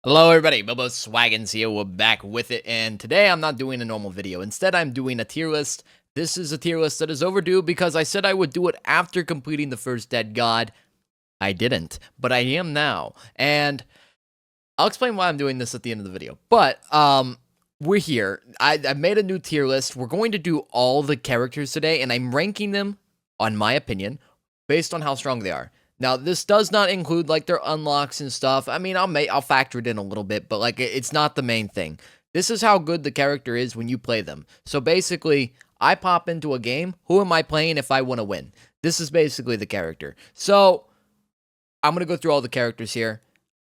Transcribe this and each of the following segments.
Hello everybody, Bobo Swaggins here, we're back with it, and today I'm not doing a normal video. Instead, I'm doing a tier list. This is a tier list that is overdue because I said I would do it after completing the first Dead God. I didn't, but I am now, and I'll explain why I'm doing this at the end of the video. But, we're here. I made a new tier list. We're going to do all the characters today, and I'm ranking them, on my opinion, based on how strong they are. Now, this does not include, like, their unlocks and stuff. I mean, I'll factor it in a little bit, but, like, it's not the main thing. This is how good the character is when you play them. So, basically, I pop into a game. Who am I playing if I want to win? This is basically the character. So, I'm going to go through all the characters here.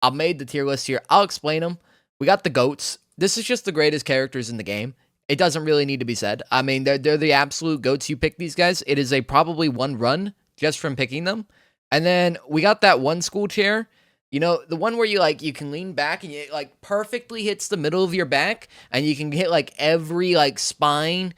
I made the tier list here. I'll explain them. We got the GOATs. This is just the greatest characters in the game. It doesn't really need to be said. I mean, they're the absolute GOATs. You pick these guys. It is a probably one run just from picking them. And then we got that one school chair. You know, the one where you can lean back and it like perfectly hits the middle of your back and you can hit like every like spine,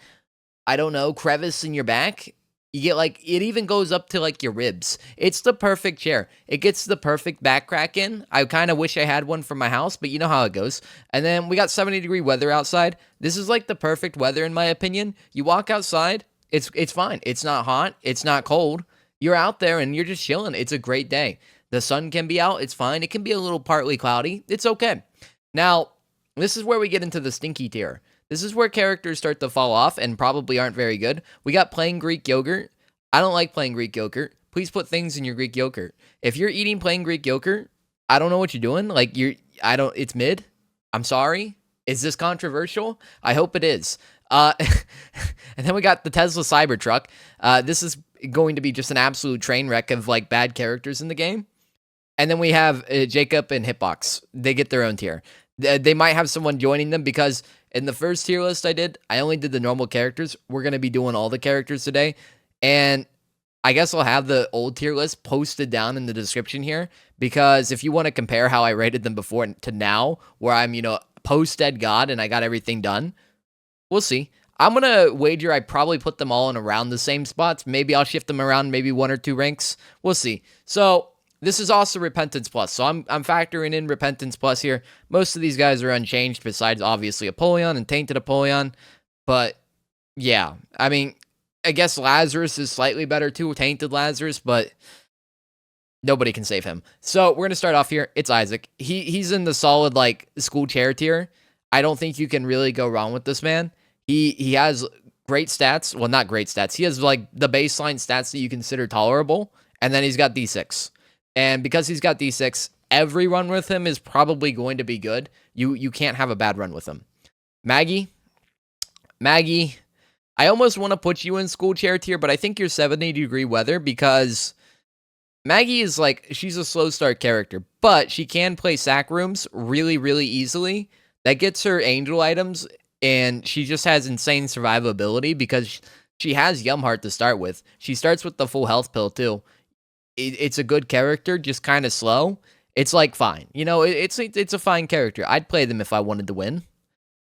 I don't know, crevice in your back. You get like it even goes up to like your ribs. It's the perfect chair. It gets the perfect back crack in. I kind of wish I had one for my house, but you know how it goes. And then we got 70-degree weather outside. This is like the perfect weather in my opinion. You walk outside, it's fine. It's not hot, it's not cold. You're out there and you're just chilling. It's a great day. The sun can be out. It's fine. It can be a little partly cloudy. It's okay. Now, this is where we get into the stinky tier. This is where characters start to fall off and probably aren't very good. We got plain Greek yogurt. I don't like plain Greek yogurt. Please put things in your Greek yogurt. If you're eating plain Greek yogurt, I don't know what you're doing. It's mid. I'm sorry. Is this controversial? I hope it is. And then we got the Tesla Cybertruck. This is going to be just an absolute train wreck of like bad characters in the game. And then we have Jacob and Hitbox. They get their own tier. They might have someone joining them because in the first tier list I only did the normal characters. We're going to be doing all the characters today. And I guess I'll have the old tier list posted down in the description here because if you want to compare how I rated them before to now, where I'm, post Dead God and I got everything done, we'll see. I'm going to wager I probably put them all in around the same spots. Maybe I'll shift them around maybe one or two ranks. We'll see. So this is also Repentance Plus. So I'm factoring in Repentance Plus here. Most of these guys are unchanged besides obviously Apollyon and Tainted Apollyon. But yeah, I mean, I guess Lazarus is slightly better too, Tainted Lazarus, but nobody can save him. So we're going to start off here. It's Isaac. He's in the solid like school chair tier. I don't think you can really go wrong with this man. He has great stats. Well, not great stats. He has like the baseline stats that you consider tolerable. And then he's got D6. And because he's got D6, every run with him is probably going to be good. You can't have a bad run with him. Maggie, I almost want to put you in school chair tier, but I think you're 70-degree weather because Maggie is like, she's a slow start character, but she can play sack rooms really, really easily. That gets her angel items, and she just has insane survivability because she has Yum Heart to start with. She starts with the full health pill, too. It's a good character, just kind of slow. It's like fine. It's a fine character. I'd play them if I wanted to win.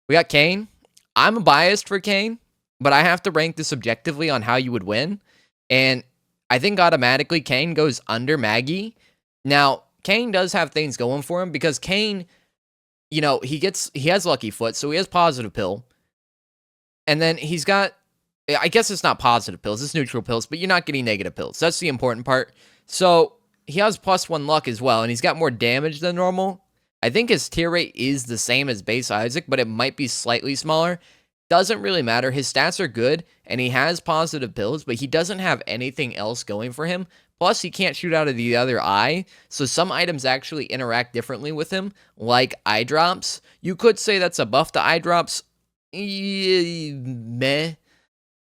We got Kane. I'm biased for Kane, but I have to rank this objectively on how you would win. And I think automatically Kane goes under Maggie. Now, Kane does have things going for him because Kane, he has Lucky Foot, so he has positive pill. And then he's got, I guess it's not positive pills, it's neutral pills, but you're not getting negative pills. That's the important part. So he has +1 luck as well, and he's got more damage than normal. I think his tier rate is the same as base Isaac, but it might be slightly smaller. Doesn't really matter. His stats are good, and he has positive pills, but he doesn't have anything else going for him. Plus, he can't shoot out of the other eye, so some items actually interact differently with him, like eye drops. You could say that's a buff to eye drops. Meh.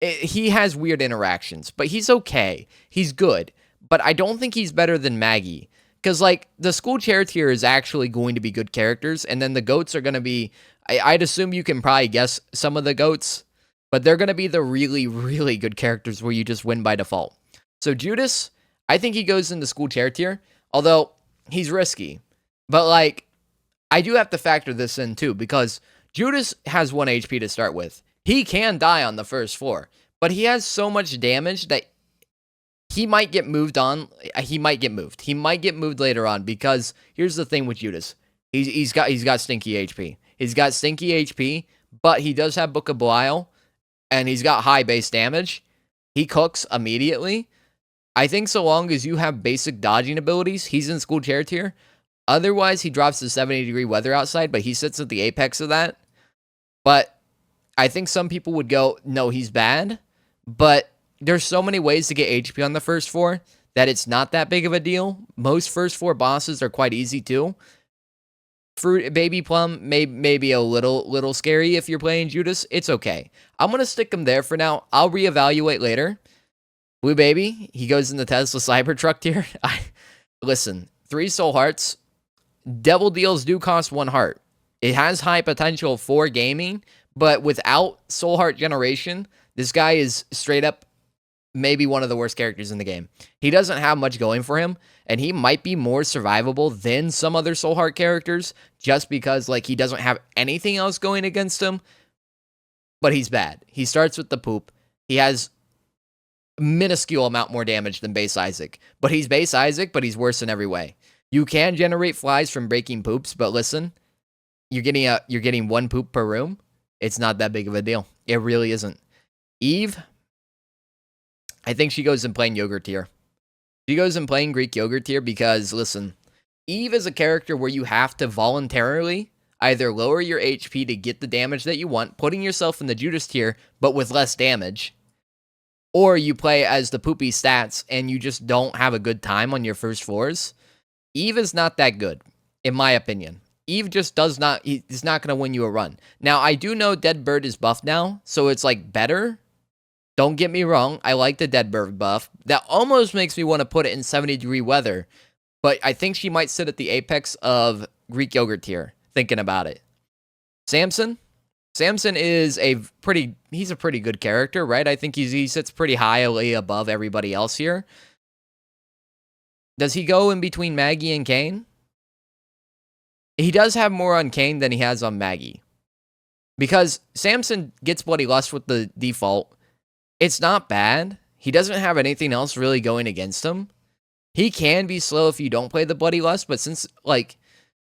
He has weird interactions, but he's okay. He's good, but I don't think he's better than Maggie. Because, like, the school chair tier is actually going to be good characters, and then the GOATs are going to be, I'd assume you can probably guess some of the GOATs, but they're going to be the really, really good characters where you just win by default. So Judas, I think he goes in the school chair tier, although he's risky. But, like, I do have to factor this in, too, because Judas has 1 HP to start with. He can die on the first floor, but he has so much damage that he might get moved on. He might get moved. He might get moved later on because here's the thing with Judas. He's got stinky HP. He's got stinky HP, but he does have Book of Belial, and he's got high base damage. He cooks immediately. I think so long as you have basic dodging abilities, he's in school chair tier. Otherwise, he drops to 70-degree weather outside, but he sits at the apex of that. But I think some people would go, no, he's bad. But there's so many ways to get HP on the first 4 that it's not that big of a deal. Most first 4 bosses are quite easy too. Fruit Baby Plum may be a little scary if you're playing Judas. It's okay. I'm going to stick him there for now. I'll reevaluate later. Blue Baby, he goes in the Tesla Cybertruck tier. Listen, 3 soul hearts. Devil Deals do cost 1 heart. It has high potential for gaming, but without soul heart generation, this guy is straight up maybe one of the worst characters in the game. He doesn't have much going for him, and he might be more survivable than some other soul heart characters just because like he doesn't have anything else going against him, but he's bad. He starts with the poop. He has minuscule amount more damage than base Isaac, but he's base Isaac, but he's worse in every way. You can generate flies from breaking poops, but listen, you're getting 1 poop per room. It's not that big of a deal. It really isn't. Eve, I think she goes in plain yogurt tier. She goes in plain Greek yogurt tier because, listen, Eve is a character where you have to voluntarily either lower your HP to get the damage that you want, putting yourself in the Judas tier, but with less damage, or you play as the poopy stats and you just don't have a good time on your first floors. Eve is not that good, in my opinion. Eve just is not going to win you a run. Now, I do know Dead Bird is buffed now, so it's like better. Don't get me wrong, I like the Dead Bird buff. That almost makes me want to put it in 70-degree weather, but I think she might sit at the apex of Greek yogurt tier, thinking about it. Samson is he's a pretty good character, right? I think he sits pretty highly above everybody else here. Does he go in between Maggie and Kane? He does have more on Kane than he has on Maggie. Because Samson gets Bloody Lust with the default. It's not bad. He doesn't have anything else really going against him. He can be slow if you don't play the Bloody Lust, but since, like,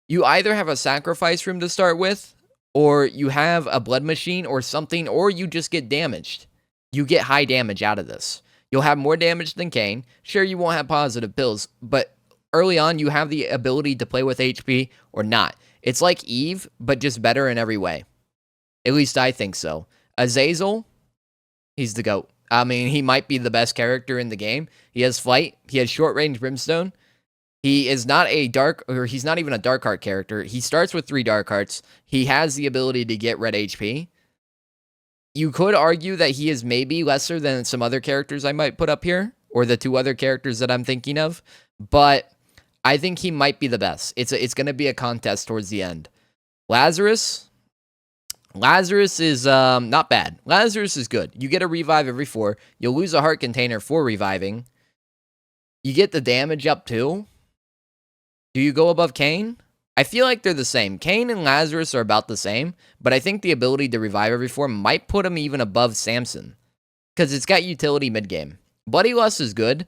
you either have a sacrifice room to start with, or you have a blood machine or something, or you just get damaged. You get high damage out of this. You'll have more damage than Kane. Sure, you won't have positive pills, but early on, you have the ability to play with HP or not. It's like Eve, but just better in every way. At least I think so. Azazel, he's the GOAT. I mean, he might be the best character in the game. He has flight. He has short-range brimstone. He is not he's not even a dark heart character. He starts with 3 dark hearts. He has the ability to get red HP. You could argue that he is maybe lesser than some other characters I might put up here, or the 2 other characters that I'm thinking of, but I think he might be the best. It's going to be a contest towards the end. Lazarus is not bad. Lazarus is good. You get a revive every 4. You'll lose a heart container for reviving. You get the damage up too. Do you go above Kane? I feel like they're the same. Kane and Lazarus are about the same, but I think the ability to revive every 4 might put him even above Samson, because it's got utility mid-game. Bloody Lust is good,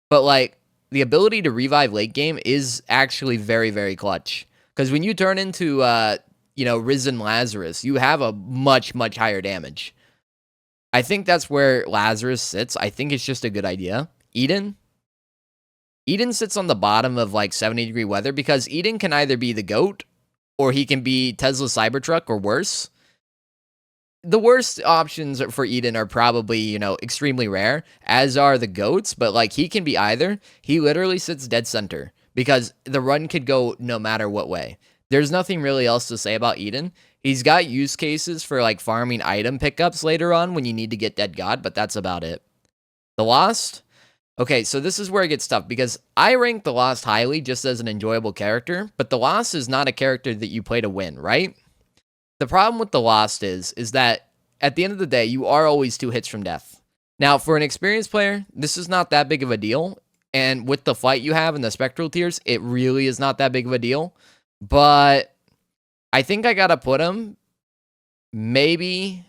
but like the ability to revive late game is actually very, very clutch. Because when you turn into, Risen Lazarus, you have a much, much higher damage. I think that's where Lazarus sits. I think it's just a good idea. Eden sits on the bottom of like 70-degree weather because Eden can either be the GOAT or he can be Tesla Cybertruck or worse. The worst options for Eden are probably, extremely rare, as are the GOATs, but like he can be either. He literally sits dead center because the run could go no matter what way. There's nothing really else to say about Eden. He's got use cases for like farming item pickups later on when you need to get Dead God, but that's about it. The Lost? Okay, so this is where it gets tough because I rank the Lost highly just as an enjoyable character, but the Lost is not a character that you play to win, right? The problem with the Lost is that at the end of the day, you are always 2 hits from death. Now, for an experienced player, this is not that big of a deal, and with the fight you have in the Spectral tiers, it really is not that big of a deal, but I think I gotta put him, maybe.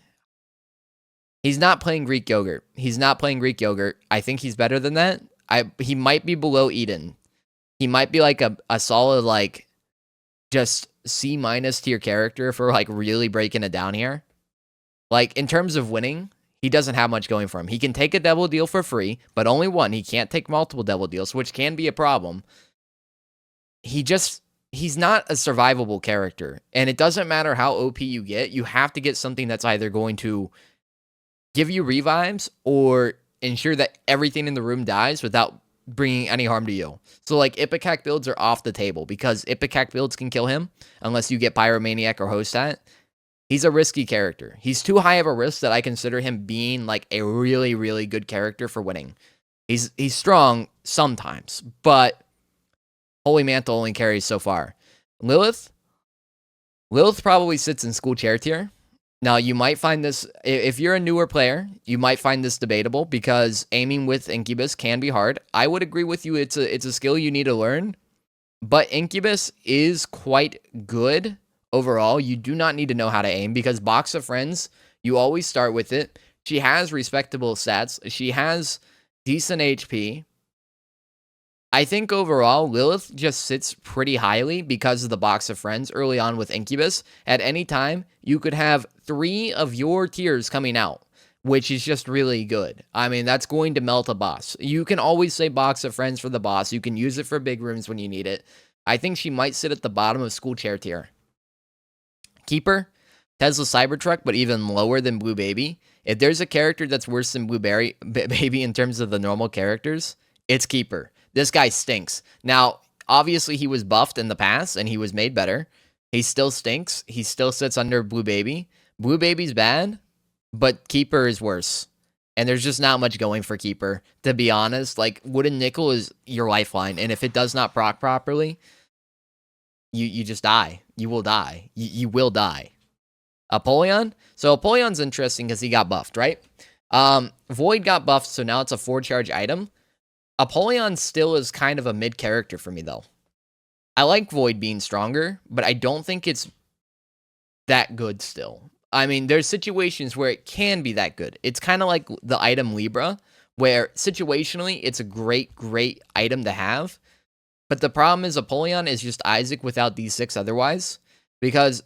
He's not playing Greek Yogurt. I think he's better than that. He might be below Eden. He might be like a solid like just C- tier character for like really breaking it down here. Like in terms of winning, he doesn't have much going for him. He can take a double deal for free, but only one. He can't take multiple double deals, which can be a problem. He's not a survivable character. And it doesn't matter how OP you get, you have to get something that's either going to give you revives or ensure that everything in the room dies without bringing any harm to you. So like Ipecac builds are off the table because Ipecac builds can kill him unless you get Pyromaniac or Hostat. He's a risky character. He's too high of a risk that I consider him being like a really, really good character for winning. He's strong sometimes, but Holy Mantle only carries so far. Lilith probably sits in school chair tier. Now, you might find this, if you're a newer player, you might find this debatable because aiming with Incubus can be hard. I would agree with you, it's a skill you need to learn, but Incubus is quite good overall. You do not need to know how to aim because Box of Friends, you always start with it. She has respectable stats. She has decent HP. I think overall, Lilith just sits pretty highly because of the Box of Friends early on with Incubus. At any time, you could have 3 of your tiers coming out, which is just really good. I mean, that's going to melt a boss. You can always say Box of Friends for the boss. You can use it for big rooms when you need it. I think she might sit at the bottom of school chair tier. Keeper, Tesla Cybertruck, but even lower than Blue Baby. If there's a character that's worse than Blueberry Baby in terms of the normal characters, it's Keeper. This guy stinks. Now, obviously, he was buffed in the past, and he was made better. He still stinks. He still sits under Blue Baby. Blue Baby's bad, but Keeper is worse. And there's just not much going for Keeper, to be honest. Like, Wooden Nickel is your lifeline, and if it does not proc properly, you just die. You will die. You will die. Apollyon? So Apollon's interesting because he got buffed, right? Void got buffed, so now it's a 4-charge item. Apollyon still is kind of a mid character for me, though. I like Void being stronger, but I don't think it's that good still. I mean, there's situations where it can be that good. It's kind of like the item Libra, where situationally, it's a great, great item to have. But the problem is Apollyon is just Isaac without D6 otherwise. Because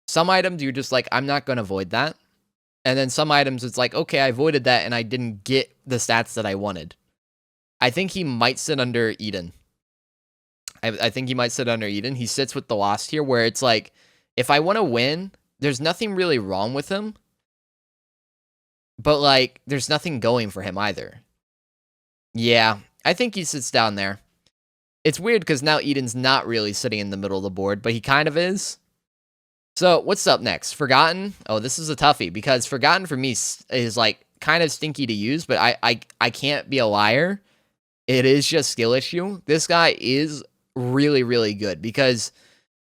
some items, you're just like, I'm not going to void that. And then some items, it's like, okay, I voided that and I didn't get the stats that I wanted. I think he might sit under Eden. I think he might sit under Eden. He sits with the Lost here, where it's like, if I want to win, there's nothing really wrong with him. But, like, there's nothing going for him either. Yeah, I think he sits down there. It's weird because now Eden's not really sitting in the middle of the board, but he kind of is. So, what's up next? Forgotten? Oh, this is a toughie, because Forgotten for me is, like, kind of stinky to use, but I can't be a liar. It is just skill issue. This guy is really, really good because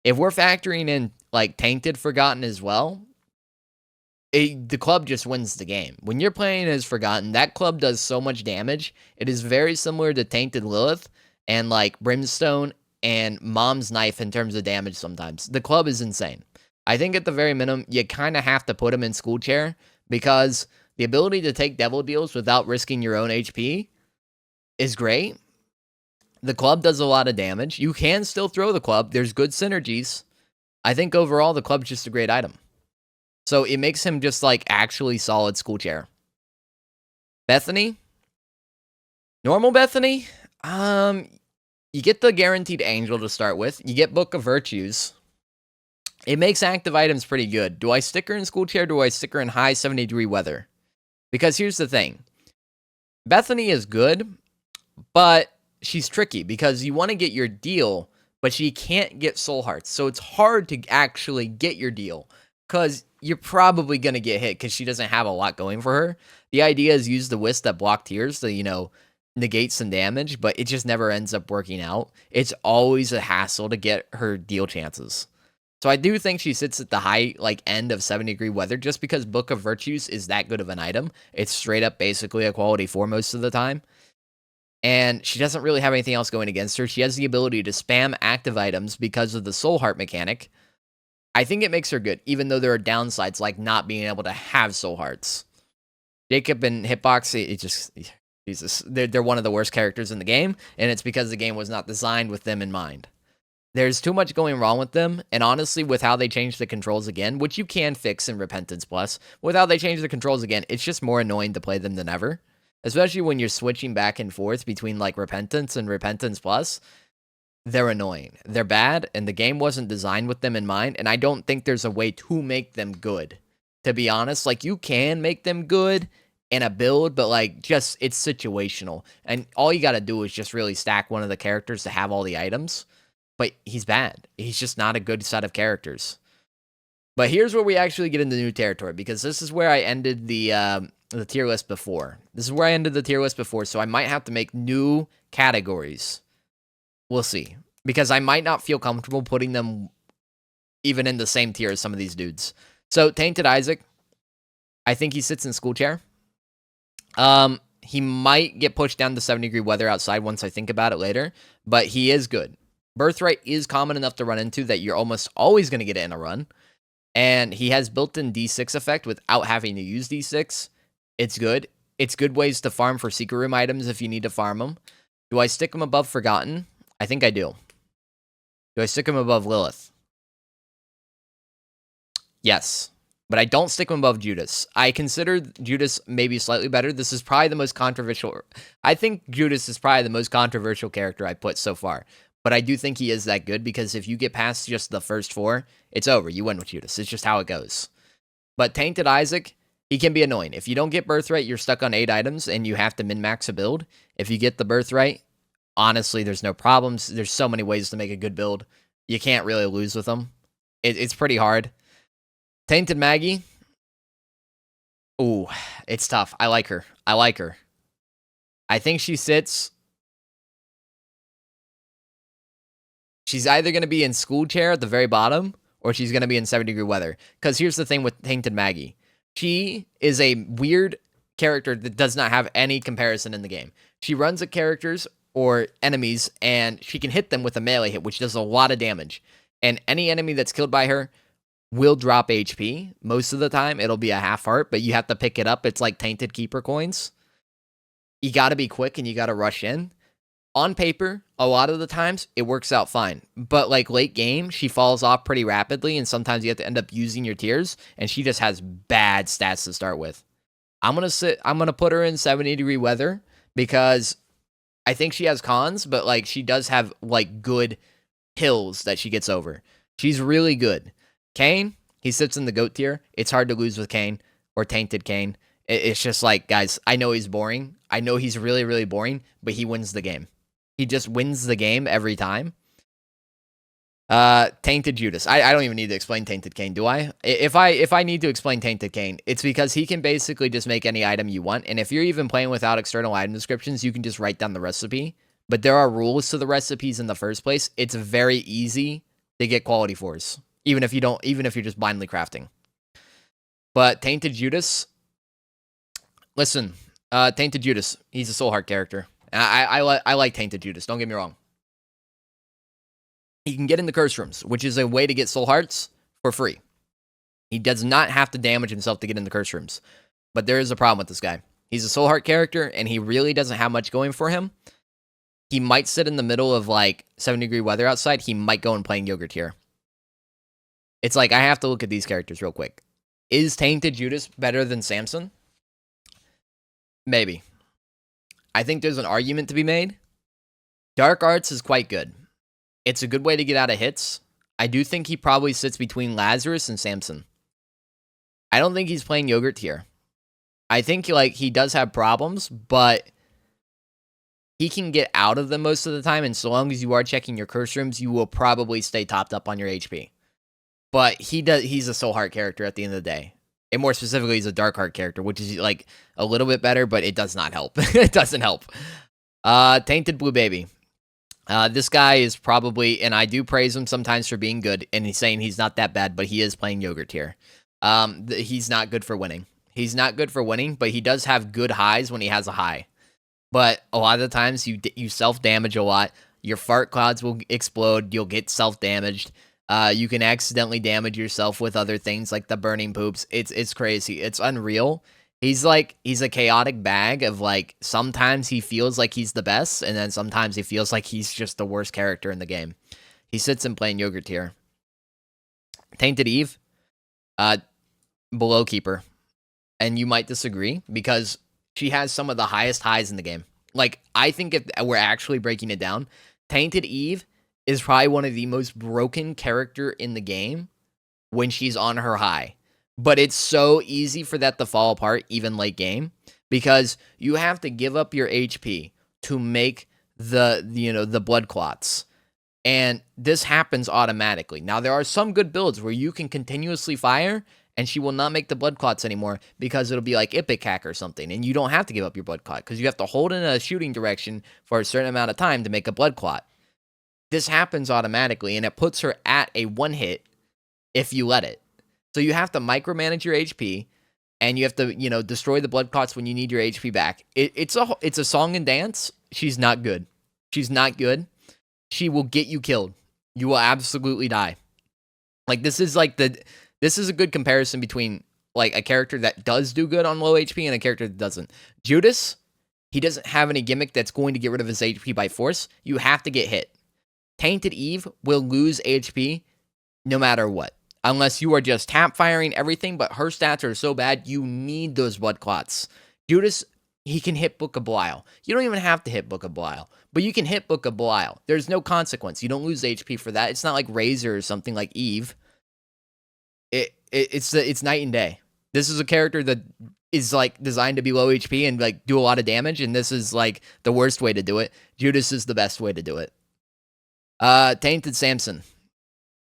if we're factoring in like Tainted Forgotten as well, the club just wins the game. When you're playing as Forgotten, that club does so much damage. It is very similar to Tainted Lilith and like Brimstone and Mom's Knife in terms of damage sometimes. The club is insane. I think at the very minimum, you kind of have to put him in school chair because the ability to take devil deals without risking your own HP is great. The club does a lot of damage. You can still throw the club. There's good synergies. I think overall, the club's just a great item. So it makes him just like actually solid school chair. Bethany? Normal Bethany? You get the Guaranteed Angel to start with. You get Book of Virtues. It makes active items pretty good. Do I stick her in school chair or do I stick her in high 70-degree weather? Because here's the thing. Bethany is good, but she's tricky because you want to get your deal, but she can't get soul hearts. So it's hard to actually get your deal because you're probably going to get hit because she doesn't have a lot going for her. The idea is use the Wisp that block tears to, negate some damage, but it just never ends up working out. It's always a hassle to get her deal chances. So I do think she sits at the high end of 70-degree weather just because Book of Virtues is that good of an item. It's straight up basically a quality 4 most of the time. And she doesn't really have anything else going against her. She has the ability to spam active items because of the Soul Heart mechanic. I think it makes her good, even though there are downsides like not being able to have Soul Hearts. Jacob and Hitbox, Jesus, they're one of the worst characters in the game, and it's because the game was not designed with them in mind. There's too much going wrong with them, and honestly, with how they changed the controls again, which you can fix in Repentance Plus, with how they changed the controls again, it's just more annoying to play them than ever. Especially when you're switching back and forth between, like, Repentance and Repentance Plus. They're annoying. They're bad, and the game wasn't designed with them in mind, and I don't think there's a way to make them good. To be honest, like, you can make them good in a build, but, like, just, it's situational. And all you gotta do is just really stack one of the characters to have all the items. But he's bad. He's just not a good set of characters. But here's where we actually get into new territory, because this is where I ended the tier list before. This is where I ended the tier list before, so I might have to make new categories. We'll see. Because I might not feel comfortable putting them even in the same tier as some of these dudes. So, Tainted Isaac, I think he sits in school chair. He might get pushed down to 70-degree weather outside once I think about it later, but he is good. Birthright is common enough to run into that you're almost always going to get it in a run. And he has built-in D6 effect without having to use D6. It's good. It's good ways to farm for secret room items if you need to farm them. Do I stick him above Forgotten? I think I do. Do I stick him above Lilith? Yes. But I don't stick him above Judas. I consider Judas maybe slightly better. This is probably the most controversial. I think Judas is probably the most controversial character I put so far. But I do think he is that good, because if you get past just the first 4, it's over. You win with Judas. It's just how it goes. But Tainted Isaac, he can be annoying. If you don't get Birthright, you're stuck on 8 items, and you have to min-max a build. If you get the Birthright, honestly, there's no problems. There's so many ways to make a good build. You can't really lose with them. It's pretty hard. Tainted Maggie. Ooh, it's tough. I like her. I like her. I think she sits... She's either going to be in school chair at the very bottom, or she's going to be in 70-degree weather. Because here's the thing with Tainted Maggie. She is a weird character that does not have any comparison in the game. She runs at characters or enemies, and she can hit them with a melee hit, which does a lot of damage. And any enemy that's killed by her will drop HP. Most of the time, it'll be a half heart, but you have to pick it up. It's like Tainted Keeper coins. You got to be quick, and you got to rush in. On paper, a lot of the times, it works out fine. But, like, late game, she falls off pretty rapidly, and sometimes you have to end up using your tiers, and she just has bad stats to start with. I'm gonna put her in 70-degree weather, because I think she has cons, but, like, she does have, like, good hills that she gets over. She's really good. Kane, he sits in the GOAT tier. It's hard to lose with Kane, or Tainted Kane. It's just like, guys, I know he's boring. I know he's really, really boring, but he wins the game. He just wins the game every time. Tainted Judas. I don't even need to explain Tainted Kane, do I? If I need to explain Tainted Kane, it's because he can basically just make any item you want. And if you're even playing without external item descriptions, you can just write down the recipe. But there are rules to the recipes in the first place. It's very easy to get quality 4s, even if you're just blindly crafting. But Tainted Judas. Listen, Tainted Judas. He's a Soul Heart character. I like Tainted Judas, don't get me wrong. He can get in the curse rooms, which is a way to get soul hearts for free. He does not have to damage himself to get in the curse rooms. But there is a problem with this guy. He's a soul heart character, and he really doesn't have much going for him. He might sit in the middle of, like, 70-degree weather outside. He might go and playing Yogurt here. It's like, I have to look at these characters real quick. Is Tainted Judas better than Samson? Maybe. I think there's an argument to be made. Dark Arts is quite good. It's a good way to get out of hits. I do think he probably sits between Lazarus and Samson. I don't think he's playing Yogurt here. I think, like, he does have problems, but he can get out of them most of the time, and so long as you are checking your curse rooms, you will probably stay topped up on your HP. But he's a Soul Heart character at the end of the day. And more specifically, he's a Dark Heart character, which is, like, a little bit better, but it does not help. It doesn't help. Tainted Blue Baby. This guy is probably, and I do praise him sometimes for being good, and he's saying he's not that bad, but he is playing Yogurt here. He's not good for winning. He's not good for winning, but he does have good highs when he has a high. But a lot of the times, you self-damage a lot. Your fart clouds will explode. You'll get self-damaged. You can accidentally damage yourself with other things like the burning poops. It's crazy. It's unreal. He's a chaotic bag of, like, sometimes he feels like he's the best, and then sometimes he feels like he's just the worst character in the game. He sits in plain yogurt tier. Tainted Eve, below keeper. And you might disagree because she has some of the highest highs in the game. Like, I think if we're actually breaking it down, Tainted Eve is probably one of the most broken character in the game when she's on her high. But it's so easy for that to fall apart even late game because you have to give up your HP to make the blood clots. And this happens automatically. Now, there are some good builds where you can continuously fire and she will not make the blood clots anymore because it'll be like Epic Hack or something. And you don't have to give up your blood clot because you have to hold in a shooting direction for a certain amount of time to make a blood clot. This happens automatically and it puts her at a 1-hit if you let it. So you have to micromanage your HP and you have to, destroy the blood clots when you need your HP back. It's a song and dance. She's not good. She's not good. She will get you killed. You will absolutely die. Like, this is a good comparison between, like, a character that does do good on low HP and a character that doesn't. Judas, he doesn't have any gimmick that's going to get rid of his HP by force. You have to get hit. Tainted Eve will lose HP no matter what. Unless you are just tap firing everything, but her stats are so bad, you need those blood clots. Judas, he can hit Book of Belial. You don't even have to hit Book of Belial, but you can hit Book of Belial. There's no consequence. You don't lose HP for that. It's not like Razor or something like Eve. It's night and day. This is a character that is like designed to be low HP and like do a lot of damage, and this is like the worst way to do it. Judas is the best way to do it. Tainted Samson.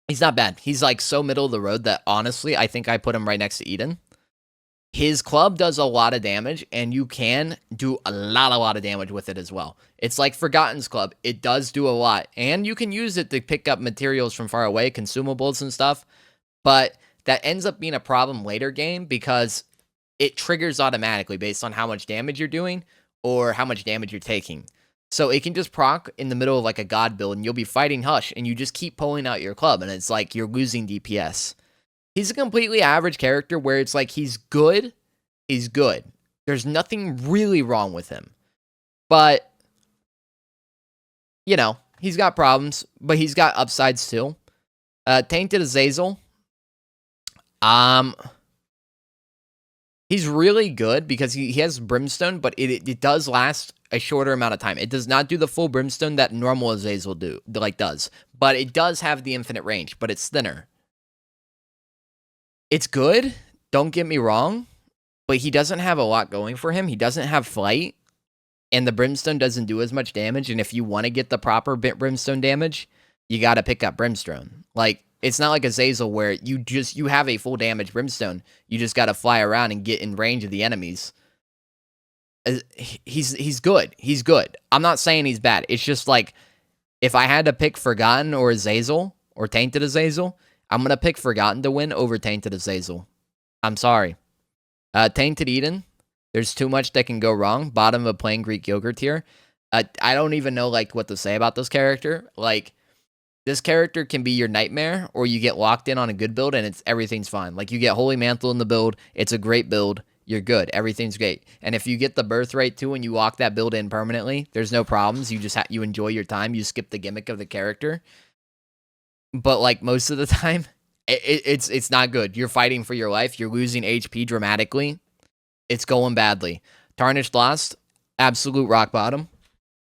He's not bad. He's like so middle of the road that honestly, I think I put him right next to Eden. His club does a lot of damage, and you can do a lot of damage with it as well. It's like Forgotten's club. It does do a lot, and you can use it to pick up materials from far away, consumables and stuff, but that ends up being a problem later game because it triggers automatically based on how much damage you're doing or how much damage you're taking. So it can just proc in the middle of like a god build and you'll be fighting Hush and you just keep pulling out your club and it's like you're losing DPS. He's a completely average character where it's like he's good. There's nothing really wrong with him. But, he's got problems, but he's got upsides too. Tainted Azazel. He's really good because he has Brimstone, but it does last a shorter amount of time. It does not do the full Brimstone that normal Azazel does. But it does have the infinite range, but it's thinner. It's good, don't get me wrong, but he doesn't have a lot going for him. He doesn't have Flight, and the Brimstone doesn't do as much damage, and if you want to get the proper Brimstone damage, you got to pick up Brimstone. Like, it's not like Azazel where you have a full damage Brimstone. You just got to fly around and get in range of the enemies. He's good. He's good. I'm not saying he's bad. It's just like, if I had to pick Forgotten or Azazel, or Tainted Azazel, I'm going to pick Forgotten to win over Tainted Azazel. I'm sorry. Tainted Eden, there's too much that can go wrong. Bottom of a plain Greek yogurt here. I don't even know like what to say about this character. Like, this character can be your nightmare, or you get locked in on a good build and everything's fine. Like, you get Holy Mantle in the build, it's a great build, you're good, everything's great. And if you get the birthright too and you lock that build in permanently, there's no problems. You just you enjoy your time, you skip the gimmick of the character. But like most of the time, it's not good. You're fighting for your life, you're losing HP dramatically. It's going badly. Tarnished Lost, absolute rock bottom.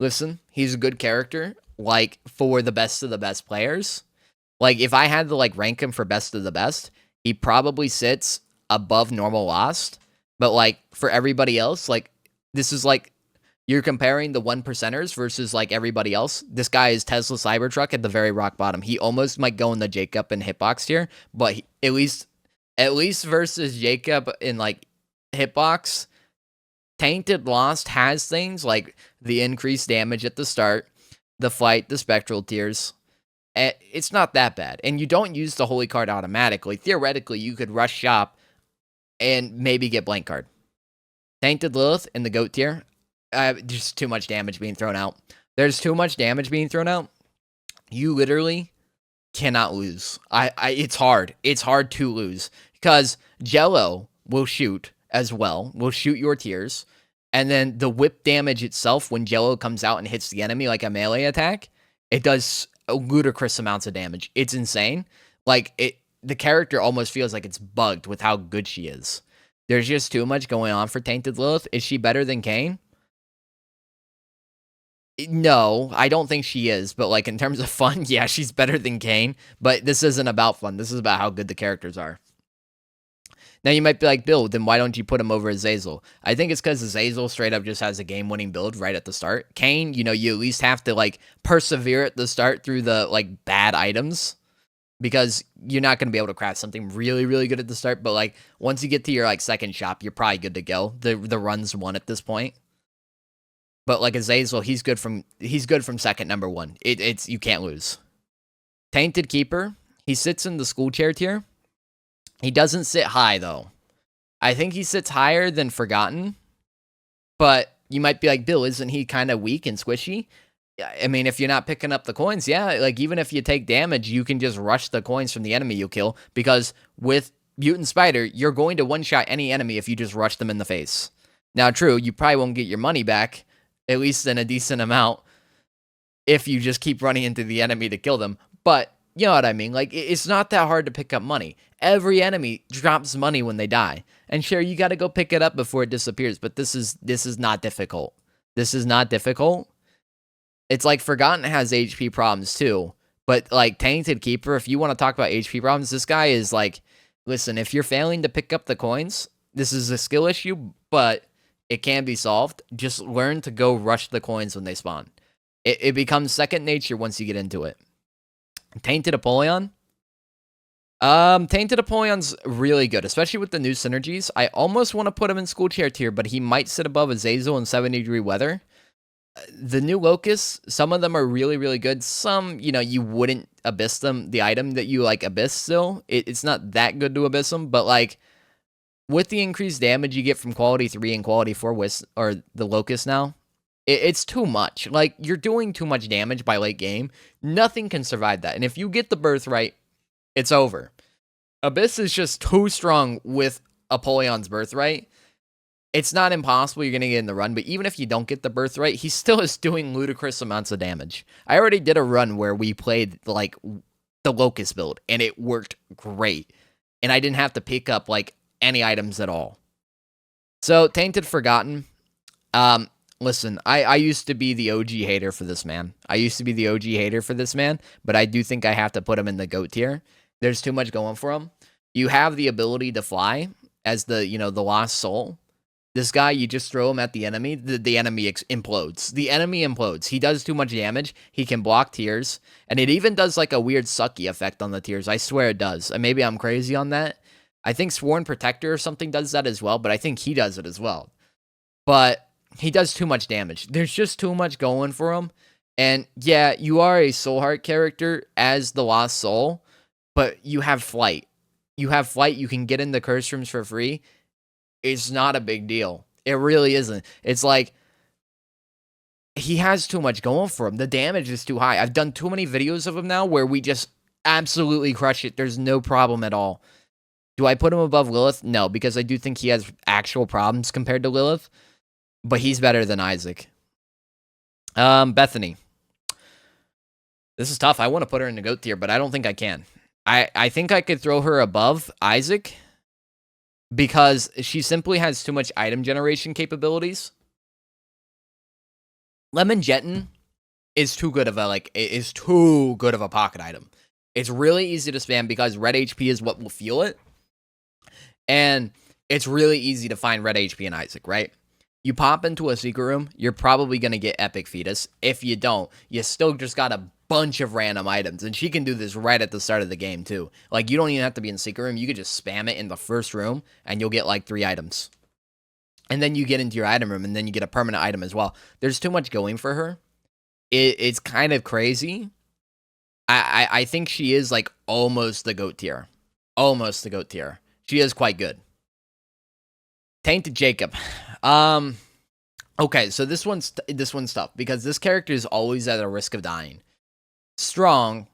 Listen, he's a good character. Like, for the best of the best players. Like, if I had to, like, rank him for best of the best, he probably sits above normal Lost. But, like, for everybody else, like, this is, like, you're comparing the 1%ers versus, like, everybody else. This guy is Tesla Cybertruck at the very rock bottom. He almost might go in the Jacob and Hitbox tier, but at least versus Jacob in, like, Hitbox, Tainted Lost has things like the increased damage at the start, the Flight, the Spectral Tears. It's not that bad. And you don't use the Holy Card automatically. Theoretically, you could rush shop and maybe get Blank Card. Tainted Lilith in the GOAT tier. Just too much damage being thrown out. There's too much damage being thrown out. You literally cannot lose. It's hard. It's hard to lose. Because Jello will shoot as well. Will shoot your tiers. And then the whip damage itself, when Jello comes out and hits the enemy like a melee attack, it does ludicrous amounts of damage. It's insane. Like the character almost feels like it's bugged with how good she is. There's just too much going on for Tainted Lilith. Is she better than Kayn? No, I don't think she is, but like in terms of fun, yeah, she's better than Kayn, but this isn't about fun. This is about how good the characters are. Now you might be like, Bill, then why don't you put him over Azazel? I think it's because Azazel straight up just has a game-winning build right at the start. Kayn, you at least have to like persevere at the start through the like bad items because you're not going to be able to craft something really, really good at the start. But like once you get to your like second shop, you're probably good to go. The run's won at this point. But like Azazel, he's good from second number one. It's you can't lose. Tainted Keeper, he sits in the school chair tier. He doesn't sit high, though. I think he sits higher than Forgotten. But you might be like, Bill, isn't he kind of weak and squishy? I mean, if you're not picking up the coins, yeah, like even if you take damage, you can just rush the coins from the enemy you kill. Because with Mutant Spider, you're going to one-shot any enemy if you just rush them in the face. Now, true, you probably won't get your money back, at least in a decent amount, if you just keep running into the enemy to kill them. But you know what I mean? Like, it's not that hard to pick up money. Every enemy drops money when they die. And sure, you got to go pick it up before it disappears, but this is not difficult. This is not difficult. It's like Forgotten has HP problems too, but like Tainted Keeper, if you want to talk about HP problems, this guy is like, listen, if you're failing to pick up the coins, this is a skill issue, but it can be solved. Just learn to go rush the coins when they spawn. It becomes second nature once you get into it. Tainted Apollyon. Tainted Apollon's really good, especially with the new synergies. I almost want to put him in school chair tier, but he might sit above Azazel in 70-degree weather. The new Locusts, some of them are really, really good. Some, you wouldn't abyss them. The item that you like abyss still, it's not that good to abyss them, but like with the increased damage you get from quality 3 and quality 4 or the Locust now, it's too much. Like, you're doing too much damage by late game. Nothing can survive that. And if you get the birthright, it's over. Abyss is just too strong with Apollyon's birthright. It's not impossible you're going to get in the run, but even if you don't get the birthright, he still is doing ludicrous amounts of damage. I already did a run where we played, like, the Locust build, and it worked great. And I didn't have to pick up, like, any items at all. So, Tainted Forgotten. Listen, I used to be the OG hater for this man. But I do think I have to put him in the GOAT tier. There's too much going for him. You have the ability to fly as the lost soul. This guy, you just throw him at the enemy, the enemy implodes. The enemy implodes. He does too much damage. He can block tears. And it even does like a weird sucky effect on the tears. I swear it does. And maybe I'm crazy on that. I think Sworn Protector or something does that as well, but I think he does it as well. But he does too much damage. There's just too much going for him. And yeah, you are a Soul Heart character as the Lost Soul, but you have flight. You can get in the curse rooms for free. It's not a big deal. It really isn't. It's like, he has too much going for him. The damage is too high. I've done too many videos of him now where we just absolutely crush it. There's no problem at all. Do I put him above Lilith? No, because I do think he has actual problems compared to Lilith. But he's better than Isaac. Bethany. This is tough. I want to put her in the GOAT tier, but I don't think I can. I think I could throw her above Isaac because she simply has too much item generation capabilities. Lemon Jetton is too good of a pocket item. It's really easy to spam because red HP is what will fuel it. And it's really easy to find red HP in Isaac, right? You pop into a secret room, you're probably going to get Epic Fetus. If you don't, you still just got a bunch of random items. And she can do this right at the start of the game, too. Like, you don't even have to be in secret room. You could just spam it in the first room, and you'll get, like, 3 items. And then you get into your item room, and then you get a permanent item as well. There's too much going for her. It's kind of crazy. I think she is, like, almost the GOAT tier. Almost the GOAT tier. She is quite good. Tainted Jacob. Okay, so this one's tough because this character is always at a risk of dying. Strong,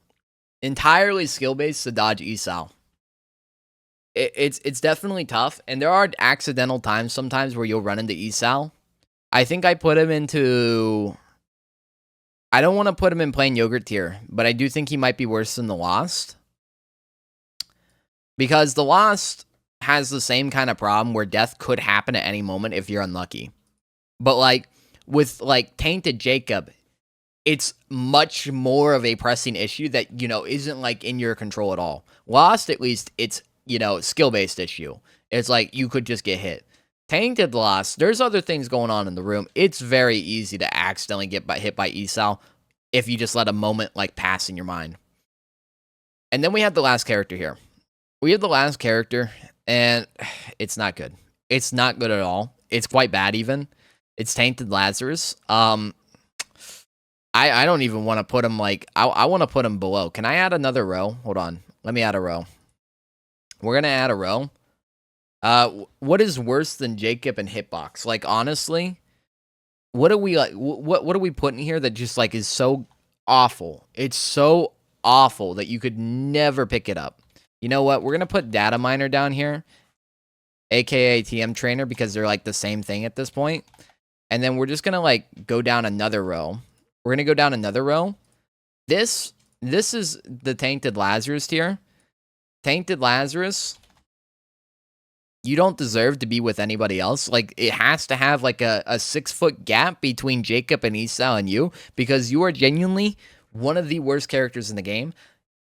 entirely skill-based to dodge Esau. It's definitely tough, and there are accidental times sometimes where you'll run into Esau. I think I put him into I don't want to put him in plain yogurt tier, but I do think he might be worse than the Lost. Because the Lost has the same kind of problem where death could happen at any moment if you're unlucky. But like with like Tainted Jacob, it's much more of a pressing issue that, isn't like in your control at all. Lost, at least, it's, skill-based issue. It's like you could just get hit. Tainted Lost, there's other things going on in the room. It's very easy to accidentally get hit by Esau if you just let a moment like pass in your mind. And then we have the last character here. We have the last character, and it's not good. It's not good at all. It's quite bad even. It's Tainted Lazarus. I don't even want to put him like, I want to put him below. Can I add another row? Hold on. Let me add a row. We're going to add a row. What is worse than Jacob and Hitbox? Like, honestly, what are we like? What are we putting here that just like is so awful? It's so awful that you could never pick it up. You know what? We're going to put Data Miner down here, aka TM Trainer, because they're like the same thing at this point. And then we're just going to like go down another row. We're going to go down another row. This is the Tainted Lazarus tier. Tainted Lazarus, you don't deserve to be with anybody else. Like, it has to have like a 6-foot gap between Jacob and Esau and you, because you are genuinely one of the worst characters in the game.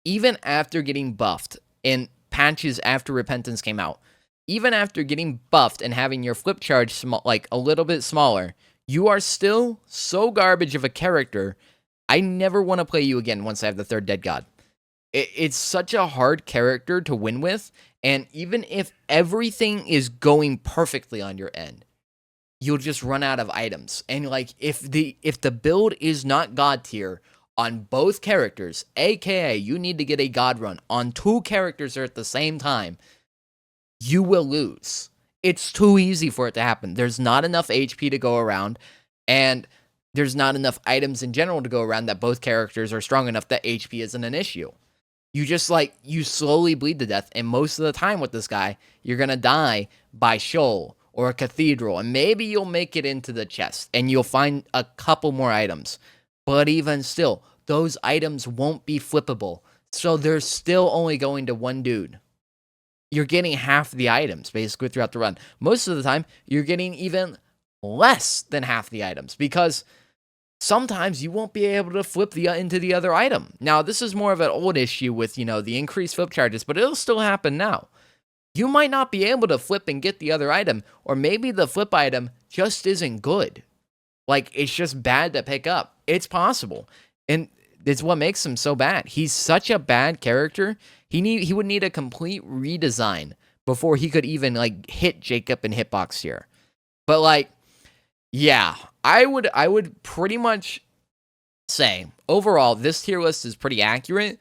Even after getting buffed in patches after Repentance came out, even after getting buffed and having your flip charge like a little bit smaller, you are still so garbage of a character. I never want to play you again once I have the 3rd Dead God. It's such a hard character to win with, and even if everything is going perfectly on your end, you'll just run out of items. And like if the build is not God tier on both characters, aka you need to get a God run on 2 characters at the same time, you will lose. It's too easy for it to happen. There's not enough HP to go around, and there's not enough items in general to go around that both characters are strong enough that HP isn't an issue. You just like, you slowly bleed to death, and most of the time with this guy, you're gonna die by Shoal or a Cathedral, and maybe you'll make it into the chest, and you'll find a couple more items. But even still, those items won't be flippable, so they're still only going to one dude. You're getting half the items, basically, throughout the run. Most of the time, you're getting even less than half the items, because sometimes you won't be able to flip into the other item. Now, this is more of an old issue with, the increased flip charges, but it'll still happen now. You might not be able to flip and get the other item, or maybe the flip item just isn't good. Like, it's just bad to pick up. It's possible. And it's what makes him so bad. He's such a bad character. He would need a complete redesign before he could even, like, hit Jacob and Hitbox here. But, like, yeah, I would pretty much say, overall, this tier list is pretty accurate.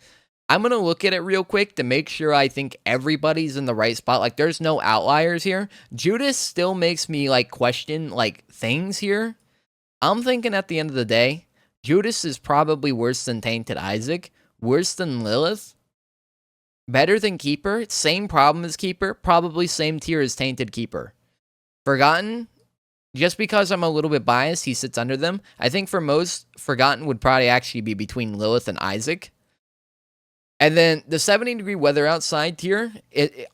I'm going to look at it real quick to make sure I think everybody's in the right spot. Like, there's no outliers here. Judas still makes me, like, question, like, things here. I'm thinking at the end of the day, Judas is probably worse than Tainted Isaac, worse than Lilith, better than Keeper, same problem as Keeper, probably same tier as Tainted Keeper. Forgotten, just because I'm a little bit biased, he sits under them. I think for most, Forgotten would probably actually be between Lilith and Isaac. And then the 70-degree weather outside tier,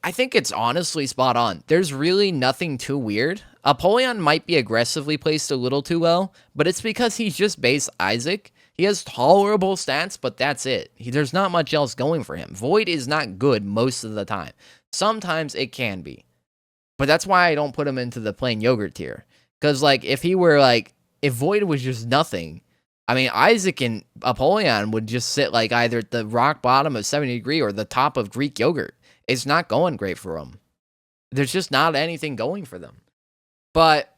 I think it's honestly spot on. There's really nothing too weird. Apollyon might be aggressively placed a little too well, but it's because he's just base Isaac. He has tolerable stats, but that's it. There's not much else going for him. Void is not good most of the time. Sometimes it can be. But that's why I don't put him into the plain yogurt tier. Because, like, if Void was just nothing, I mean, Isaac and Apollyon would just sit, like, either at the rock bottom of 70-degree or the top of Greek yogurt. It's not going great for them. There's just not anything going for them. But,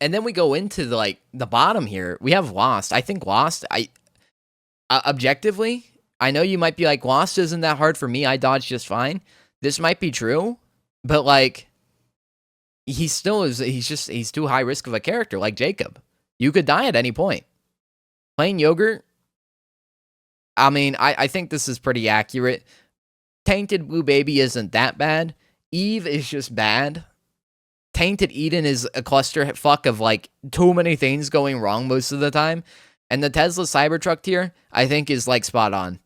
and then we go into, the bottom here. We have Lost. I think Lost, objectively, I know you might be like, Lost isn't that hard for me. I dodge just fine. This might be true, but, like, he still is, he's too high risk of a character, like Jacob. You could die at any point. Plain yogurt, I mean, I think this is pretty accurate. Tainted Blue Baby isn't that bad. Eve is just bad. Tainted Eden is a clusterfuck of, like, too many things going wrong most of the time. And the Tesla Cybertruck tier, I think, is like spot on.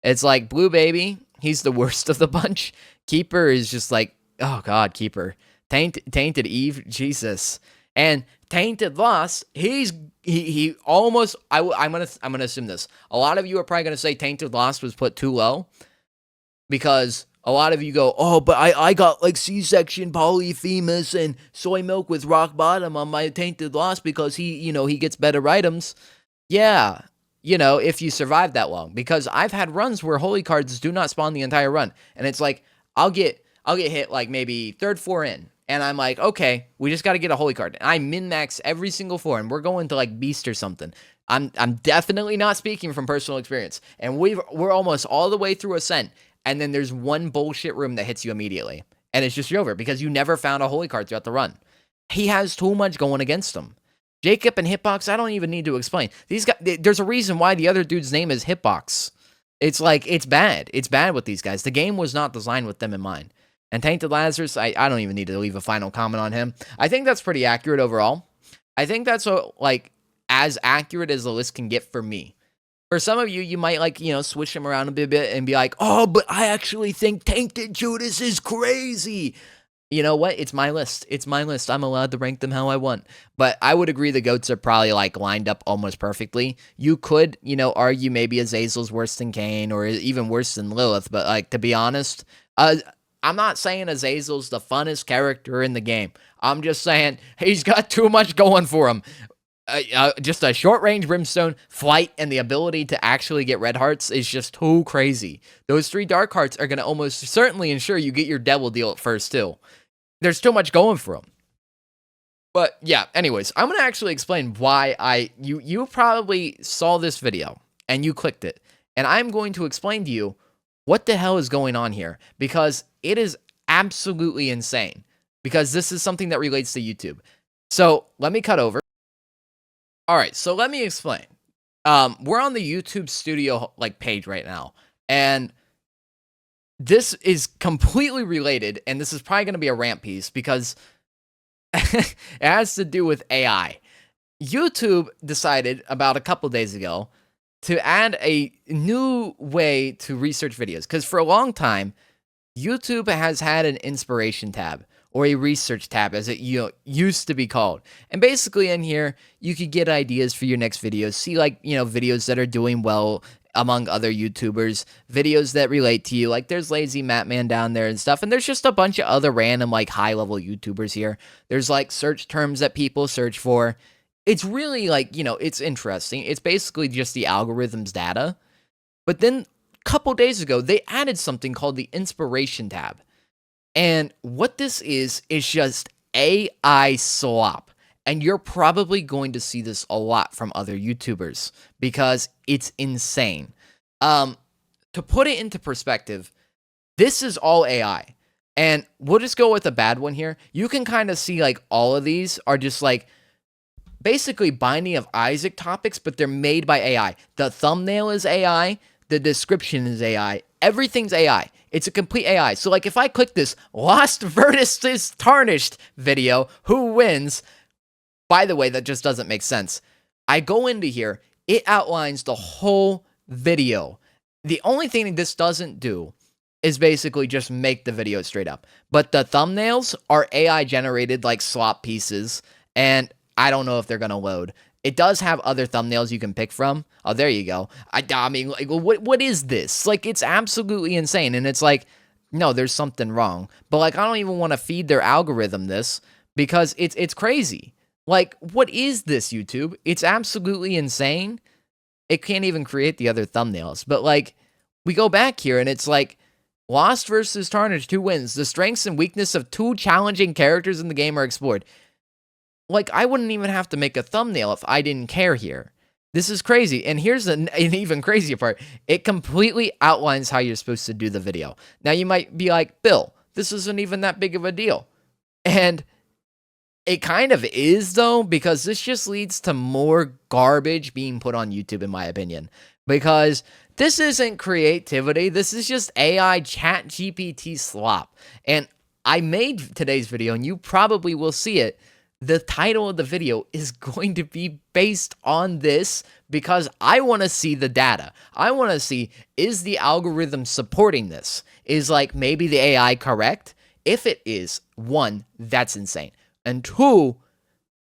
It's like Blue Baby, he's the worst of the bunch. Keeper is just like, oh god, Keeper. Tainted Eve, Jesus. And Tainted Loss, he almost I'm gonna assume this. A lot of you are probably gonna say Tainted Loss was put too low because a lot of you go, oh, but I got like C-section polyphemus and soy milk with rock bottom on my Tainted Loss because he gets better items. Yeah, if you survive that long, because I've had runs where holy cards do not spawn the entire run, and it's like I'll get hit like maybe third floor in, and I'm like, okay, we just got to get a holy card. And I min max every single floor, and we're going to like beast or something. I'm definitely not speaking from personal experience, and we're almost all the way through Ascent, and then there's one bullshit room that hits you immediately, and it's just over because you never found a holy card throughout the run. He has too much going against him. Jacob and Hitbox, I don't even need to explain. These guys, there's a reason why the other dude's name is Hitbox. It's like, it's bad. It's bad with these guys. The game was not designed with them in mind. And Tainted Lazarus, I don't even need to leave a final comment on him. I think that's pretty accurate overall. I think that's as accurate as the list can get for me. For some of you, you might switch them around a bit and be like, oh, but I actually think Tainted Judas is crazy. You know what? It's my list. It's my list. I'm allowed to rank them how I want. But I would agree the goats are probably lined up almost perfectly. You could, argue maybe Azazel's worse than Cain or even worse than Lilith. But to be honest, I'm not saying Azazel's the funnest character in the game. I'm just saying he's got too much going for him. Just a short-range brimstone, flight, and the ability to actually get red hearts is just too crazy. Those 3 dark hearts are going to almost certainly ensure you get your devil deal at first, too. There's too much going for him. But, yeah, anyways, I'm going to actually explain why you probably saw this video, and you clicked it, and I'm going to explain to you what the hell is going on here, because it is absolutely insane, because this is something that relates to YouTube. So, let me cut over. Alright, so let me explain. We're on the YouTube Studio page right now, and this is completely related, and this is probably going to be a rant piece, because it has to do with AI. YouTube decided about a couple days ago to add a new way to research videos, because for a long time, YouTube has had an inspiration tab, or a research tab, as it used to be called. And basically in here, you could get ideas for your next videos, see videos that are doing well among other YouTubers, videos that relate to you, there's Lazy Matman down there and stuff, and there's just a bunch of other random high-level YouTubers here. There's search terms that people search for. It's really it's interesting. It's basically just the algorithm's data. But then a couple days ago, they added something called the inspiration tab. And what this is just AI slop. And you're probably going to see this a lot from other YouTubers because it's insane. To put it into perspective, this is all AI. And we'll just go with a bad one here. You can kind of see all of these are just basically Binding of Isaac topics, but they're made by AI. The thumbnail is AI. The description is AI. Everything's AI. It's a complete AI. So if I click this Lost versus Tarnished video, who wins? By the way, that just doesn't make sense. I go into here, it outlines the whole video. The only thing this doesn't do is basically just make the video straight up. But the thumbnails are AI generated slop pieces, and I don't know if they're going to load. It does have other thumbnails you can pick from. Oh, there you go. I mean, what is this? It's absolutely insane. And it's no, there's something wrong. But I don't even want to feed their algorithm this because it's crazy. What is this, YouTube? It's absolutely insane. It can't even create the other thumbnails. But we go back here and it's Lost versus Tarnished, who wins? The strengths and weakness of 2 challenging characters in the game are explored. I wouldn't even have to make a thumbnail if I didn't care here. This is crazy. And here's an even crazier part. It completely outlines how you're supposed to do the video. Now, you might be like, Bill, this isn't even that big of a deal. And it kind of is, though, because this just leads to more garbage being put on YouTube, in my opinion. Because this isn't creativity. This is just AI chat GPT slop. And I made today's video, and you probably will see it, the title of the video is going to be based on this because I want to see the data. I want to see, is the algorithm supporting this? Is like maybe the AI correct? If it is, one, that's insane. And two,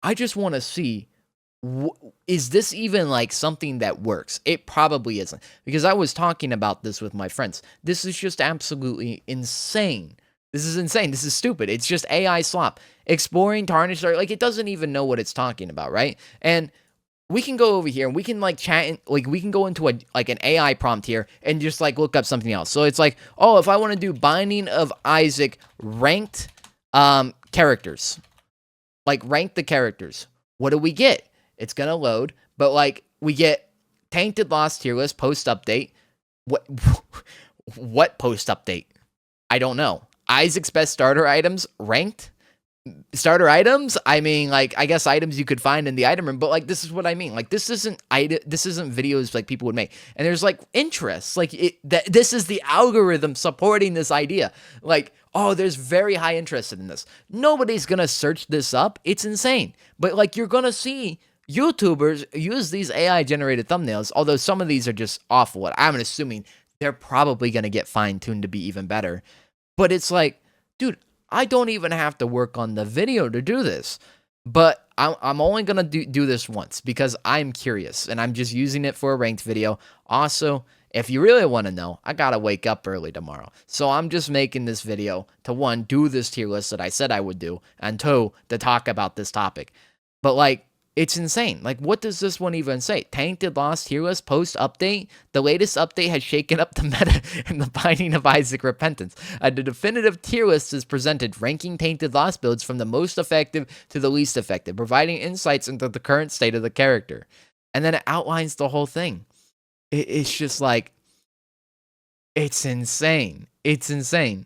I just want to see, is this even like something that works? It probably isn't, because I was talking about this with my friends. This is just absolutely insane. This is insane. This is stupid. It's just AI slop. Exploring tarnished art, like it doesn't even know what it's talking about, right? And we can go over here and we can like chat and like we can go into a like an AI prompt here and just like look up something else. So it's like, oh, if I want to do Binding of Isaac ranked characters, like rank the characters, what do we get? It's gonna load, but like we get Tainted Lost tier list post update. What what post update? I don't know. Isaac's best starter items ranked. Starter items, I mean, like, I guess items you could find in the item room, but like, this is what I mean. Like, this isn't videos like people would make, and there's like interests, like this is the algorithm supporting this idea. Like, oh, there's very high interest in this. Nobody's gonna search this up. It's insane. But like, you're gonna see YouTubers use these AI generated thumbnails, although some of these are just awful. What I'm assuming they're probably gonna get fine tuned to be even better. But it's like, dude, I don't even have to work on the video to do this, but I'm only going to do this once because I'm curious and I'm just using it for a ranked video. Also, if you really want to know, I got to wake up early tomorrow. So I'm just making this video to, one, do this tier list that I said I would do, and two, to talk about this topic. But like, it's insane. Like, what does this one even say? Tainted Lost tier list post update. The latest update has shaken up the meta in the Binding of Isaac Repentance. The definitive tier list is presented, ranking Tainted Lost builds from the most effective to the least effective, providing insights into the current state of the character. And then it outlines the whole thing. It's just like, it's insane. It's insane.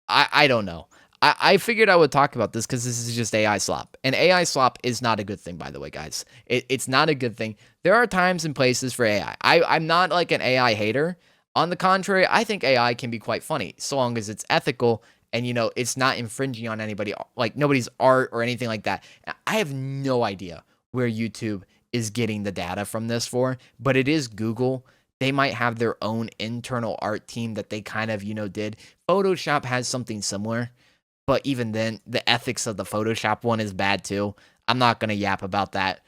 I don't know. I figured I would talk about this because this is just AI slop. And AI slop is not a good thing, by the way, guys. It's not a good thing. There are times and places for AI. I'm not like an AI hater. On the contrary, I think AI can be quite funny, so long as it's ethical and, you know, it's not infringing on anybody, like nobody's art or anything like that. I have no idea where YouTube is getting the data from this for, but it is Google. They might have their own internal art team that they kind of, you know, did. Photoshop has something similar. But even then, the ethics of the Photoshop one is bad too. I'm not going to yap about that.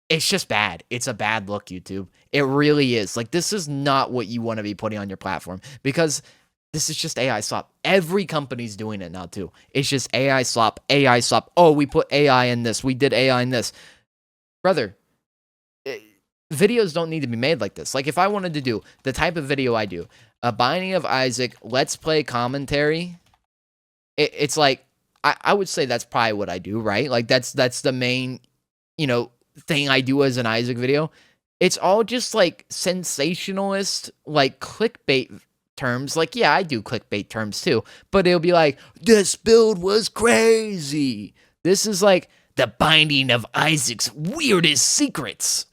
It's just bad. It's a bad look, YouTube. It really is. Like, this is not what you want to be putting on your platform because this is just AI slop. Every company's doing it now too. It's just AI slop, AI slop. Oh, we put AI in this. We did AI in this. Brother, videos don't need to be made like this. Like, if I wanted to do the type of video I do, a Binding of Isaac Let's Play commentary, it's like, I would say that's probably what I do, right? Like, that's the main, you know, thing I do as an Isaac video. It's all just like sensationalist, like clickbait terms. Like, yeah, I do clickbait terms too, but it'll be like, this build was crazy. This is like the Binding of Isaac's weirdest secrets.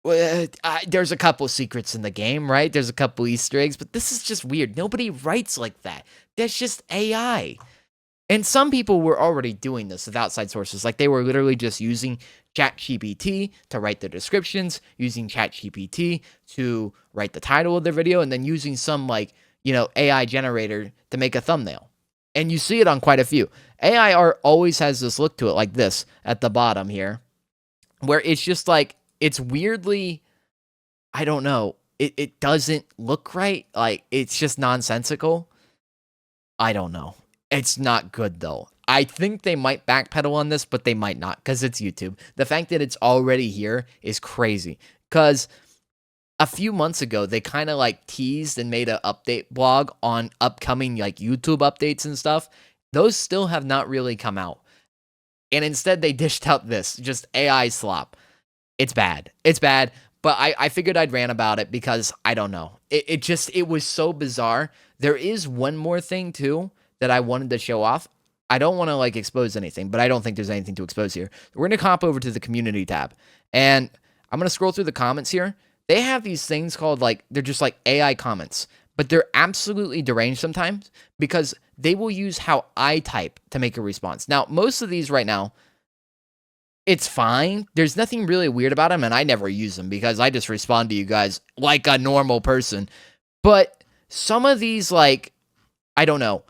There's a couple secrets in the game, right? There's a couple Easter eggs, but this is just weird. Nobody writes like that. That's just AI. And some people were already doing this with outside sources. Like, they were literally just using ChatGPT to write their descriptions, using ChatGPT to write the title of their video, and then using some, like, you know, AI generator to make a thumbnail. And you see it on quite a few. AI art always has this look to it, like this at the bottom here, where it's just like, it's weirdly, I don't know, it doesn't look right. Like, it's just nonsensical. I don't know. It's not good, though. I think they might backpedal on this, but they might not, because it's YouTube. The fact that it's already here is crazy, because a few months ago, they kind of like teased and made an update blog on upcoming like YouTube updates and stuff. Those still have not really come out. And instead, they dished out this, just AI slop. It's bad. It's bad. But I figured I'd rant about it because I don't know. It was so bizarre. There is one more thing too that I wanted to show off. I don't want to like expose anything, but I don't think there's anything to expose here. We're going to hop over to the community tab, and I'm going to scroll through the comments here. They have these things called like, they're just like AI comments, but they're absolutely deranged sometimes because they will use how I type to make a response. Now, most of these right now, it's fine. There's nothing really weird about them, and I never use them because I just respond to you guys like a normal person. But some of these, like, I don't know,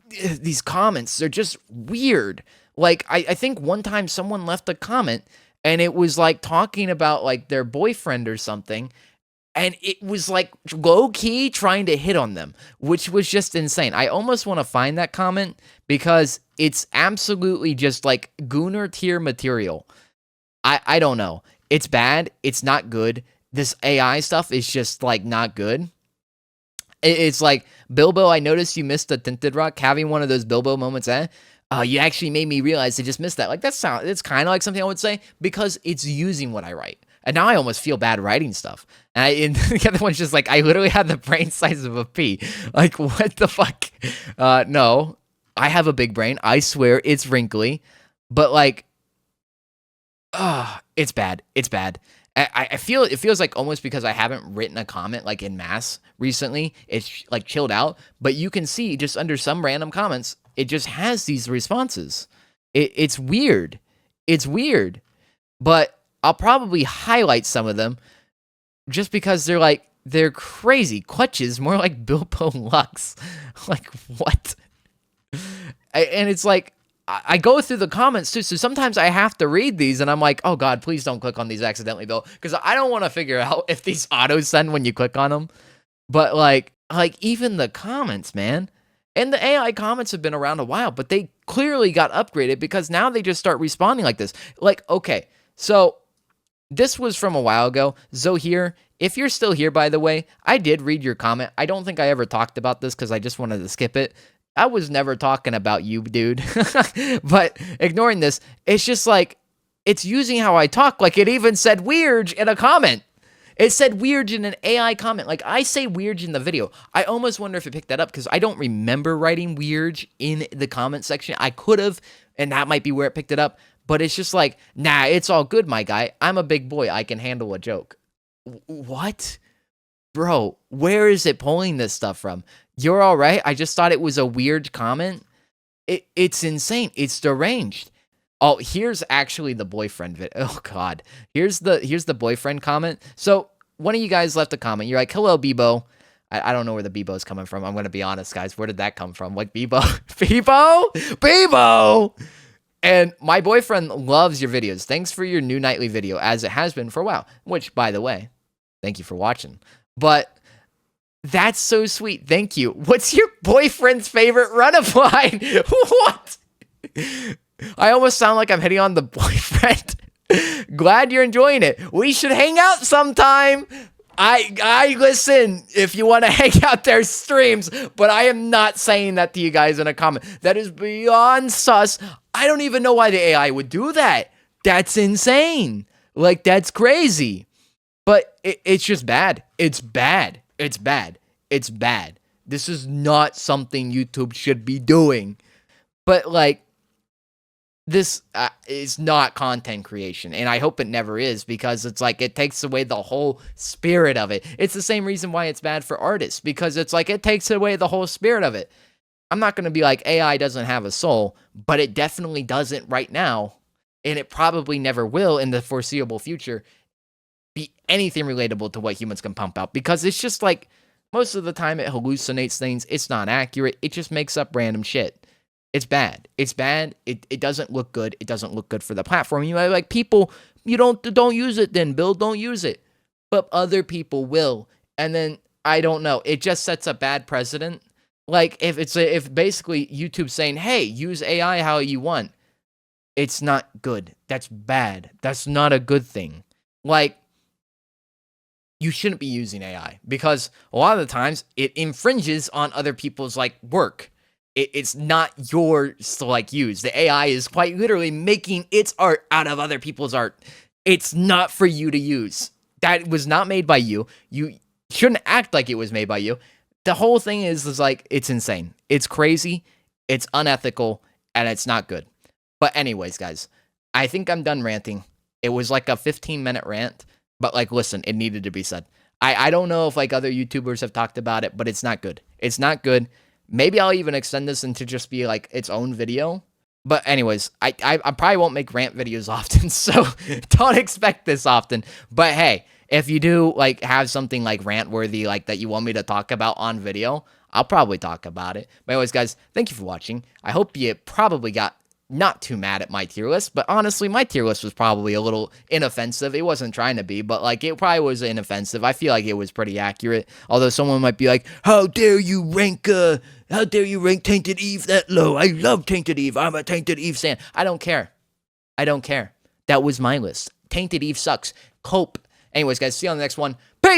these comments, they're just weird. Like, I think one time someone left a comment, and it was, like, talking about, like, their boyfriend or something, and it was, like, low-key trying to hit on them, which was just insane. I almost wanna find that comment because it's absolutely just, like, Gooner tier material. I don't know. It's bad. It's not good. This AI stuff is just, like, not good. It's like, Bilbo, I noticed you missed the Tinted Rock. Having one of those Bilbo moments, you actually made me realize I just missed that. Like, it's kind of like something I would say because it's using what I write. And now I almost feel bad writing stuff. And the other one's just like, I literally had the brain size of a pea. Like, what the fuck? No, I have a big brain. I swear it's wrinkly. But, like, it's bad. It's bad. I feel it feels like almost because I haven't written a comment like in mass recently, it's like chilled out. But you can see just under some random comments, it just has these responses. It's weird. It's weird. But I'll probably highlight some of them just because they're crazy. Clutches, more like Bilbo Lux. Like, what? And it's like, I go through the comments too, so sometimes I have to read these, and I'm like, oh god, please don't click on these accidentally, Bill, because I don't want to figure out if these auto-send when you click on them. But, like even the comments, man. And the AI comments have been around a while, but they clearly got upgraded because now they just start responding like this. Like, okay, so this was from a while ago. Zohir, if you're still here, by the way, I did read your comment. I don't think I ever talked about this because I just wanted to skip it. I was never talking about you, dude. But ignoring this, it's just like, it's using how I talk. Like, it even said weird in a comment. It said weird in an AI comment. Like, I say weird in the video. I almost wonder if it picked that up because I don't remember writing weird in the comment section. I could have, and that might be where it picked it up. But it's just like, nah, it's all good, my guy. I'm a big boy. I can handle a joke. What? Bro, where is it pulling this stuff from? You're all right? I just thought it was a weird comment. It's insane. It's deranged. Oh, here's actually the boyfriend video. Oh god. Here's the boyfriend comment. So one of you guys left a comment. You're like, hello, Bebo. I don't know where the Bebo's coming from. I'm gonna be honest, guys. Where did that come from? Like, Bebo? Bebo! And my boyfriend loves your videos. Thanks for your new nightly video, as it has been for a while. Which, by the way, thank you for watching. But that's so sweet. Thank you. What's your boyfriend's favorite run-up line? What? I almost sound like I'm hitting on the boyfriend. Glad you're enjoying it. We should hang out sometime. I listen if you want to hang out their streams, but I am not saying that to you guys in a comment. That is beyond sus. I don't even know why the AI would do that. That's insane. Like, that's crazy. But it's just bad. It's bad. It's bad. It's bad. This is not something YouTube should be doing. But, like, this is not content creation, and I hope it never is, because it's like it takes away the whole spirit of it. It's the same reason why it's bad for artists, because it's like it takes away the whole spirit of it. I'm not going to be like AI doesn't have a soul, but it definitely doesn't right now, and it probably never will in the foreseeable future be anything relatable to what humans can pump out, because it's just like most of the time it hallucinates things. It's not accurate. It just makes up random shit. It's bad. It's bad. It doesn't look good. It doesn't look good for the platform. You know, like, people, you don't use it then, Bill. Don't use it. But other people will. And then, I don't know. It just sets a bad precedent. Like, if basically YouTube's saying, hey, use AI how you want, it's not good. That's bad. That's not a good thing. Like, you shouldn't be using AI, because a lot of the times it infringes on other people's, like, work. It's not yours to, like, use. The AI is quite literally making its art out of other people's art. It's not for you to use. That was not made by you. You shouldn't act like it was made by you. The whole thing is like, it's insane. It's crazy. It's unethical, and it's not good. But anyways, guys, I think I'm done ranting. It was like a 15-minute rant, but, like, listen, it needed to be said. I don't know if, like, other YouTubers have talked about it, but it's not good. It's not good. Maybe I'll even extend this into just be like its own video. But anyways, I probably won't make rant videos often, so don't expect this often. But hey, if you do like have something like rant worthy like that you want me to talk about on video, I'll probably talk about it. But anyways, guys, thank you for watching. I hope you probably got not too mad at my tier list, but honestly, my tier list was probably a little inoffensive. It wasn't trying to be, but like it probably was inoffensive. I feel like it was pretty accurate. Although someone might be like, how dare you rank Tainted Eve that low? I love Tainted Eve. I'm a Tainted Eve fan. I don't care. I don't care. That was my list. Tainted Eve sucks. Cope. Anyways, guys, see you on the next one.